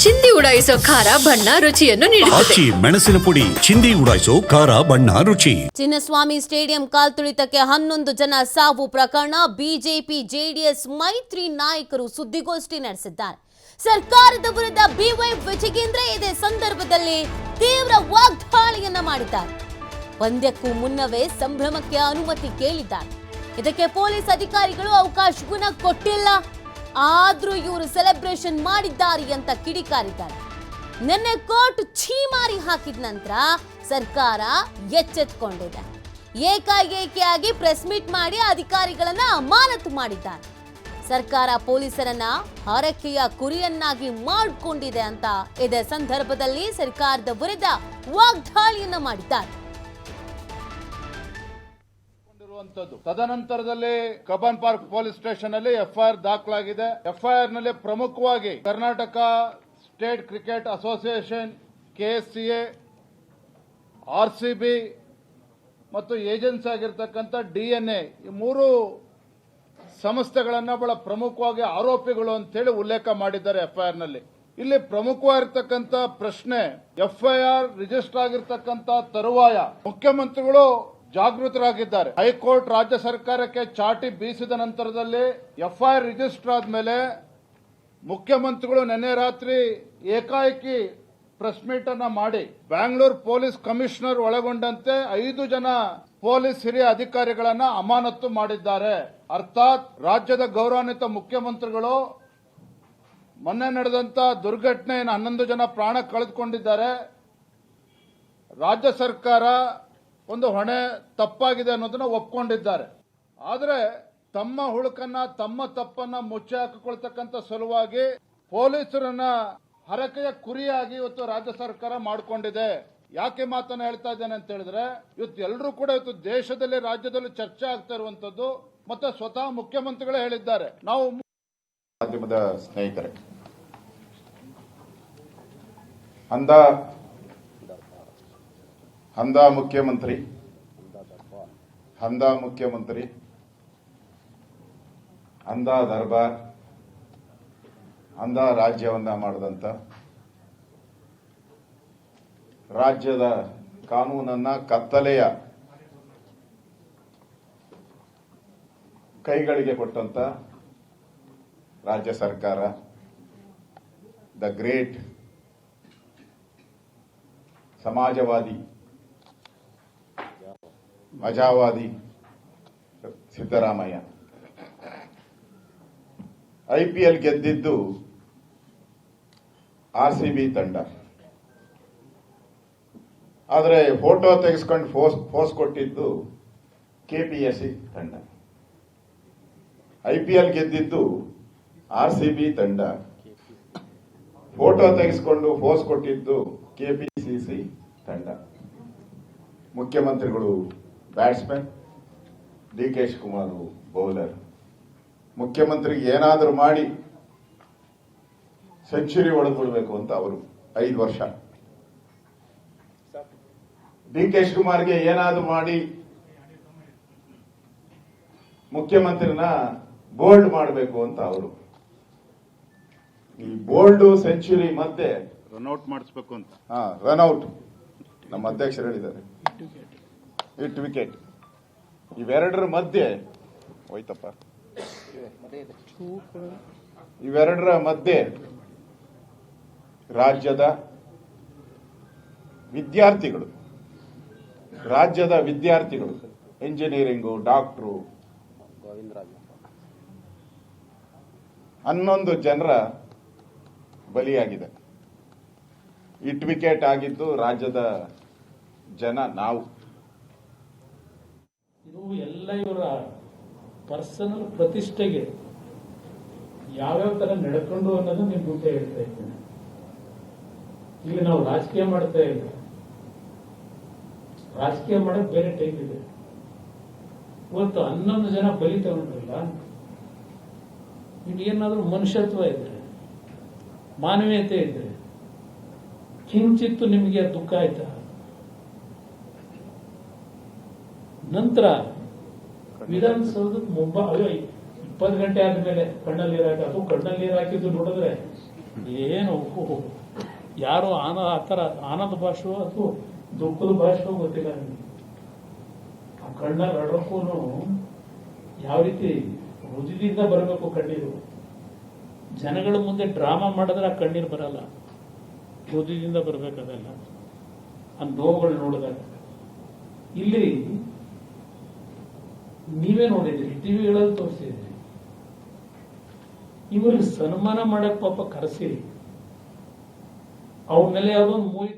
ಚಿಂದಿ ಉಡಾಯಿಸೋ ಖಾರ ಬಣ್ಣ ರುಚಿಯನ್ನು ನೀಡುತ್ತದೆ. ಮೆಣಸಿನ ಪುಡಿ ಚಿಂದಿ ಉಡಾಯಿಸೋ ಖಾರ ಬಣ್ಣ ರುಚಿ. ಚಿನ್ನಸ್ವಾಮಿ ಸ್ಟೇಡಿಯಂ ಕಾಲ್ತುಳಿತಕ್ಕೆ 11 ಜನ ಸಾವು ಪ್ರಕರಣ. ಬಿಜೆಪಿ ಜೆಡಿಎಸ್ ಮೈತ್ರಿ ನಾಯಕರು ಸುದ್ದಿಗೋಷ್ಠಿ ನಡೆಸಿದ್ದಾರೆ. ಸರ್ಕಾರದ ವಿರುದ್ಧ ಬಿವೈ ವಿಜಯೇಂದ್ರ ಇದೇ ಸಂದರ್ಭದಲ್ಲಿ ತೀವ್ರ ವಾಗ್ದಾಳಿಯನ್ನ ಮಾಡಿದ್ದಾರೆ. ಪಂದ್ಯಕ್ಕೂ ಮುನ್ನವೇ ಸಂಭ್ರಮಕ್ಕೆ ಅನುಮತಿ ಕೇಳಿದ್ದಾರೆ. ಇದಕ್ಕೆ ಪೊಲೀಸ್ ಅಧಿಕಾರಿಗಳು ಅವಕಾಶವನ್ನ ಕೊಟ್ಟಿಲ್ಲ. ಆದ್ರೂ ಇವರು ಸೆಲೆಬ್ರೇಷನ್ ಮಾಡಿದ್ದಾರೆ ಅಂತ ಕಿಡಿಕಾರಿದ್ದಾರೆ. ನಿನ್ನೆ ಕೋರ್ಟ್ ಛೀಮಾರಿ ಹಾಕಿದ ನಂತರ ಸರ್ಕಾರ ಎಚ್ಚೆತ್ತುಕೊಂಡಿದೆ. ಏಕಾಏಕಿಯಾಗಿ ಪ್ರೆಸ್ ಮೀಟ್ ಮಾಡಿ ಅಧಿಕಾರಿಗಳನ್ನ ಅಮಾನತು ಮಾಡಿದ್ದಾರೆ. ಸರ್ಕಾರ ಪೊಲೀಸರನ್ನ ಹರಕೆಯ ಕುರಿಯನ್ನಾಗಿ ಮಾಡಿಕೊಂಡಿದೆ ಅಂತ ಇದೇ ಸಂದರ್ಭದಲ್ಲಿ ಸರ್ಕಾರದ ವಿರುದ್ಧ ವಾಗ್ದಾಳಿಯನ್ನ ಮಾಡಿದ್ದಾರೆ. ತದನಂತರದಲ್ಲಿ ಕಬ್ಬನ್ ಪಾರ್ಕ್ ಪೊಲೀಸ್ ಸ್ಟೇಷನ್ ಅಲ್ಲಿ ಎಫ್ಐಆರ್ ದಾಖಲಾಗಿದೆ. ಎಫ್ಐಆರ್ ನಲ್ಲಿ ಪ್ರಮುಖವಾಗಿ Karnataka state cricket association, KSCA, RCB ಮತ್ತು ಏಜೆನ್ಸಿ ಆಗಿರ್ತಕ್ಕಂಥ ಡಿಎನ್ಎ ಈ ಮೂರು ಸಂಸ್ಥೆಗಳನ್ನ ಬಹಳ ಪ್ರಮುಖವಾಗಿ ಆರೋಪಿಗಳು ಅಂತೇಳಿ ಉಲ್ಲೇಖ ಮಾಡಿದ್ದಾರೆ ಎಫ್ಐಆರ್ ನಲ್ಲಿ. ಇಲ್ಲಿ ಪ್ರಮುಖವಾಗಿರ್ತಕ್ಕಂಥ ಪ್ರಶ್ನೆ, ಎಫ್ಐಆರ್ ರಿಜಿಸ್ಟರ್ ಆಗಿರ್ತಕ್ಕಂಥ ತರುವಾಯ ಮುಖ್ಯಮಂತ್ರಿಗಳು ಜಾಗೃತರಾಗಿದ್ದಾರೆ. ಹೈಕೋರ್ಟ್ ರಾಜ್ಯ ಸರ್ಕಾರಕ್ಕೆ ಚಾಟಿ ಬೀಸಿದ ನಂತರದಲ್ಲಿ ಎಫ್ಐಆರ್ ರಿಜಿಸ್ಟರ್ ಆದ್ಮೇಲೆ ಮುಖ್ಯಮಂತ್ರಿಗಳು ನಿನ್ನೆ ರಾತ್ರಿ ಏಕಾಏಕಿ ಪ್ರೆಸ್ ಮೀಟ್ ಅನ್ನ ಮಾಡಿ ಬ್ಯಾಂಗ್ಳೂರ್ ಪೊಲೀಸ್ ಕಮಿಷನರ್ ಒಳಗೊಂಡಂತೆ 5 ಜನ ಪೊಲೀಸ್ ಹಿರಿಯ ಅಧಿಕಾರಿಗಳನ್ನ ಅಮಾನತು ಮಾಡಿದ್ದಾರೆ. ಅರ್ಥಾತ್ ರಾಜ್ಯದ ಗೌರವಾನ್ವಿತ ಮುಖ್ಯಮಂತ್ರಿಗಳು ಮೊನ್ನೆ ನಡೆದಂತ ದುರ್ಘಟನೆಯನ್ನು 11 ಜನ ಪ್ರಾಣ ಕಳೆದುಕೊಂಡಿದ್ದಾರೆ. ರಾಜ್ಯ ಸರ್ಕಾರ ಒಂದು ಹೊಣೆ ತಪ್ಪಾಗಿದೆ ಅನ್ನೋದನ್ನ ಒಪ್ಕೊಂಡಿದ್ದಾರೆ. ಆದರೆ ತಮ್ಮ ಹುಳುಕನ್ನ, ತಮ್ಮ ತಪ್ಪನ್ನ ಮುಚ್ಚಿ ಹಾಕಿಕೊಳ್ತಕ್ಕಂಥ ಸಲುವಾಗಿ ಪೊಲೀಸರನ್ನ ಹರಕೆಯ ಕುರಿಯಾಗಿ ಇವತ್ತು ರಾಜ್ಯ ಸರ್ಕಾರ ಮಾಡಿಕೊಂಡಿದೆ. ಯಾಕೆ ಮಾತನ್ನ ಹೇಳ್ತಾ ಇದ್ದೇನೆ ಅಂತ ಹೇಳಿದ್ರೆ, ಇವತ್ತು ಎಲ್ಲರೂ ಕೂಡ ಇವತ್ತು ದೇಶದಲ್ಲಿ, ರಾಜ್ಯದಲ್ಲಿ ಚರ್ಚೆ ಆಗ್ತಾ ಇರುವಂತದ್ದು ಮತ್ತೆ ಸ್ವತಃ ಮುಖ್ಯಮಂತ್ರಿಗಳೇ ಹೇಳಿದ್ದಾರೆ. ನಾವು ಮಾಧ್ಯಮದ ಸ್ನೇಹಿತರೆ, ಅಂಧ ಮುಖ್ಯಮಂತ್ರಿ ಅಂಧ ದರ್ಬಾರ್, ಅಂಧ ರಾಜ್ಯವನ್ನ ಮಾಡಿದಂತ, ರಾಜ್ಯದ ಕಾನೂನನ್ನ ಕತ್ತಲೆಯ ಕೈಗಳಿಗೆ ಕೊಟ್ಟಂತ ರಾಜ್ಯ ಸರ್ಕಾರ, ದ ಗ್ರೇಟ್ ಸಮಾಜವಾದಿ ಮಜಾವಾದಿ ಸಿದ್ದರಾಮಯ್ಯ ಐಪಿಎಲ್ ಗೆದ್ದಿದ್ದು ಆರ್ಸಿಬಿ ತಂಡ. ಆದರೆ ಫೋಟೋ ತೆಗೆಸ್ಕೊಂಡು ಫೋಸ್ ಕೊಟ್ಟಿದ್ದು ಕೆಪಿಎಸ್ಸಿ ತಂಡ. ಐಪಿಎಲ್ ಗೆದ್ದಿದ್ದು ಆರ್ಸಿಬಿ ತಂಡ, ಫೋಟೋ ತೆಗೆಸ್ಕೊಂಡು ಫೋಸ್ ಕೊಟ್ಟಿದ್ದು ಕೆಪಿಸಿಸಿ ತಂಡ. ಮುಖ್ಯಮಂತ್ರಿಗಳು ಬ್ಯಾಟ್ಸ್ಮನ್, ಡಿ.ಕೆ. ಶಿವಕುಮಾರ್ ಬೌಲರ್. ಮುಖ್ಯಮಂತ್ರಿಗೆ ಏನಾದರೂ ಮಾಡಿ ಸೆಂಚುರಿ ಹೊಡೆದ್ಬಿಡ್ಬೇಕು ಅಂತ ಅವರು 5 ವರ್ಷ. ಡಿ.ಕೆ. ಶಿವಕುಮಾರ್ಗೆ ಏನಾದರೂ ಮಾಡಿ ಮುಖ್ಯಮಂತ್ರಿನ ಬೋಲ್ಡ್ ಮಾಡಬೇಕು ಅಂತ ಅವರು. ಈ ಬೋಲ್ಡ್ ಸೆಂಚುರಿ ಮಧ್ಯೆ ರನ್ಔಟ್ ಮಾಡಿಸ್ಬೇಕು ಅಂತ ರನ್ಔಟ್ ನಮ್ಮ ಅಧ್ಯಕ್ಷರು ಹೇಳಿದ್ದಾರೆ. ಹಿಟ್ ವಿಕೆಟ್ ಇವೆರಡರ ಮಧ್ಯೆ ಹೋಯ್ತಪ್ಪ. ಇವೆರಡರ ಮಧ್ಯೆ ರಾಜ್ಯದ ವಿದ್ಯಾರ್ಥಿಗಳು ಇಂಜಿನಿಯರಿಂಗು, ಡಾಕ್ಟ್ರು 11 ಜನರ ಬಲಿಯಾಗಿದೆ. ಹಿಟ್ ವಿಕೆಟ್ ಆಗಿದ್ದು ರಾಜ್ಯದ ಜನ, ನಾವು. ಇದು ಎಲ್ಲ ಇವರ ಪರ್ಸನಲ್ ಪ್ರತಿಷ್ಠೆಗೆ ಯಾವ್ಯಾವ ತರ ನಡ್ಕೊಂಡು ಅನ್ನೋದು ನಿಮ್ ಮುಂದೆ ಹೇಳ್ತಾ ಇದ್ದೇನೆ. ಇಲ್ಲಿ ನಾವು ರಾಜಕೀಯ ಮಾಡ್ತಾ ಇಲ್ಲ. ರಾಜಕೀಯ ಮಾಡೋದು ಬೇರೆ ಟೈಪ್ ಇದೆ. ಇವತ್ತು 11 ಜನ ಬಲಿ ತಗೊಂಡ್ರಲ್ಲ, ಏನಾದ್ರೂ ಮನುಷ್ಯತ್ವ ಇದ್ರೆ, ಮಾನವೀಯತೆ ಇದ್ರೆ, ಕಿಂಚಿತ್ತು ನಿಮಗೆ ದುಃಖ ಆಯ್ತಾ? ನಂತರ ವಿಧಾನಸೌಧದ ಮುಂಭಾಗ 20 ಗಂಟೆ ಆದ್ಮೇಲೆ ಕಣ್ಣಲ್ಲಿ ನೀರು ಹಾಕಿ, ಅದು ಕಣ್ಣಲ್ಲಿ ನೀರು ಹಾಕಿದ್ದು ನೋಡಿದ್ರೆ ಏನು ಯಾರು ಆ ಥರ ಆನಂದ ಭಾಷೆಯೋ ಅಥವಾ ದುಃಖದ ಭಾಷೆಯೋ ಗೊತ್ತಿಲ್ಲ ನನಗೆ. ಆ ಕಣ್ಣಲ್ಲಿ ಅಡಕ್ಕೂ ಯಾವ ರೀತಿ ಹೃದಯದಿಂದ ಬರಬೇಕು ಕಣ್ಣೀರು. ಜನಗಳ ಮುಂದೆ ಡ್ರಾಮಾ ಮಾಡಿದ್ರೆ ಆ ಕಣ್ಣೀರು ಬರಲ್ಲ, ಹೃದಯದಿಂದ ಬರಬೇಕದೆಲ್ಲ. ಆ ನೋವುಗಳು ನೋಡಿದಾಗ ಇಲ್ಲಿ ನೀವೇ ನೋಡಿದ್ರಿ, ಟಿವಿಗಳಲ್ಲಿ ತೋರಿಸಿದ್ರಿ. ಇವ್ರಿಗೆ ಸನ್ಮಾನ ಮಾಡಕ್ ಪಾಪ ಕರೆಸಿರಿ, ಅವ್ರ ಮೇಲೆ ಯಾವುದೋ ಒಂದು ಮೂವಿ